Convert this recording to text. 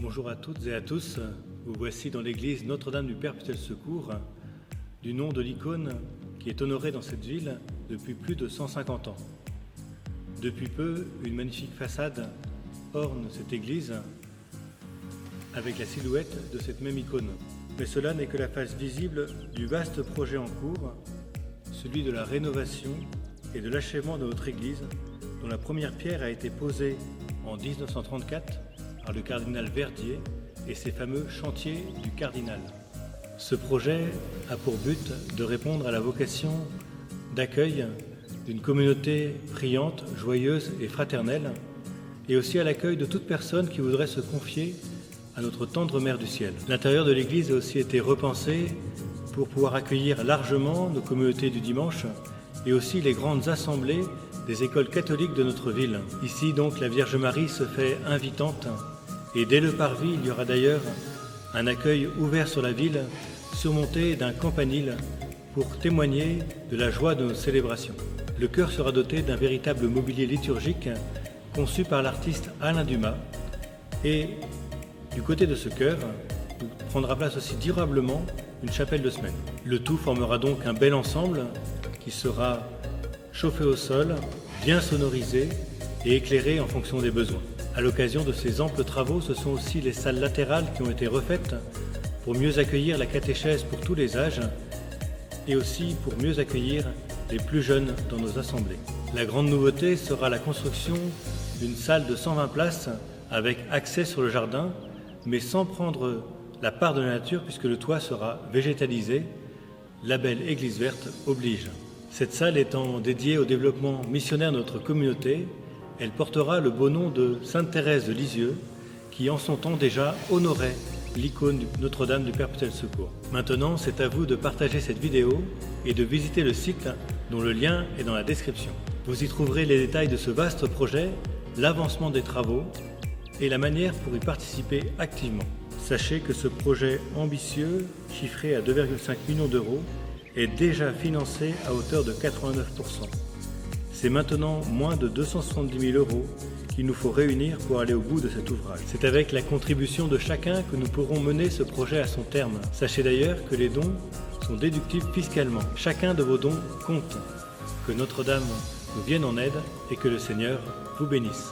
Bonjour à toutes et à tous, vous voici dans l'église Notre-Dame du Perpétuel Secours, du nom de l'icône qui est honorée dans cette ville depuis plus de 150 ans. Depuis peu, une magnifique façade orne cette église avec la silhouette de cette même icône. Mais cela n'est que la face visible du vaste projet en cours, celui de la rénovation et de l'achèvement de notre église, dont la première pierre a été posée en 1934 par le cardinal Verdier et ses fameux chantiers du cardinal. Ce projet a pour but de répondre à la vocation d'accueil d'une communauté priante, joyeuse et fraternelle, et aussi à l'accueil de toute personne qui voudrait se confier à notre tendre Mère du Ciel. L'intérieur de l'église a aussi été repensé pour pouvoir accueillir largement nos communautés du dimanche et aussi les grandes assemblées des écoles catholiques de notre ville. Ici donc la Vierge Marie se fait invitante et dès le parvis il y aura d'ailleurs un accueil ouvert sur la ville surmonté d'un campanile pour témoigner de la joie de nos célébrations. Le chœur sera doté d'un véritable mobilier liturgique conçu par l'artiste Alain Dumas et du côté de ce chœur prendra place aussi durablement une chapelle de semaine. Le tout formera donc un bel ensemble qui sera chauffé au sol, bien sonorisé et éclairé en fonction des besoins. À l'occasion de ces amples travaux, ce sont aussi les salles latérales qui ont été refaites pour mieux accueillir la catéchèse pour tous les âges et aussi pour mieux accueillir les plus jeunes dans nos assemblées. La grande nouveauté sera la construction d'une salle de 120 places avec accès sur le jardin, mais sans prendre la part de la nature puisque le toit sera végétalisé. Label Église verte oblige. Cette salle étant dédiée au développement missionnaire de notre communauté, elle portera le beau nom de Sainte Thérèse de Lisieux, qui en son temps déjà honorait l'icône de Notre-Dame du Perpétuel Secours. Maintenant, c'est à vous de partager cette vidéo et de visiter le site dont le lien est dans la description. Vous y trouverez les détails de ce vaste projet, l'avancement des travaux et la manière pour y participer activement. Sachez que ce projet ambitieux, chiffré à 2,5 millions d'euros, est déjà financé à hauteur de 89%. C'est maintenant moins de 270 000 euros qu'il nous faut réunir pour aller au bout de cet ouvrage. C'est avec la contribution de chacun que nous pourrons mener ce projet à son terme. Sachez d'ailleurs que les dons sont déductibles fiscalement. Chacun de vos dons compte. Que Notre-Dame nous vienne en aide et que le Seigneur vous bénisse.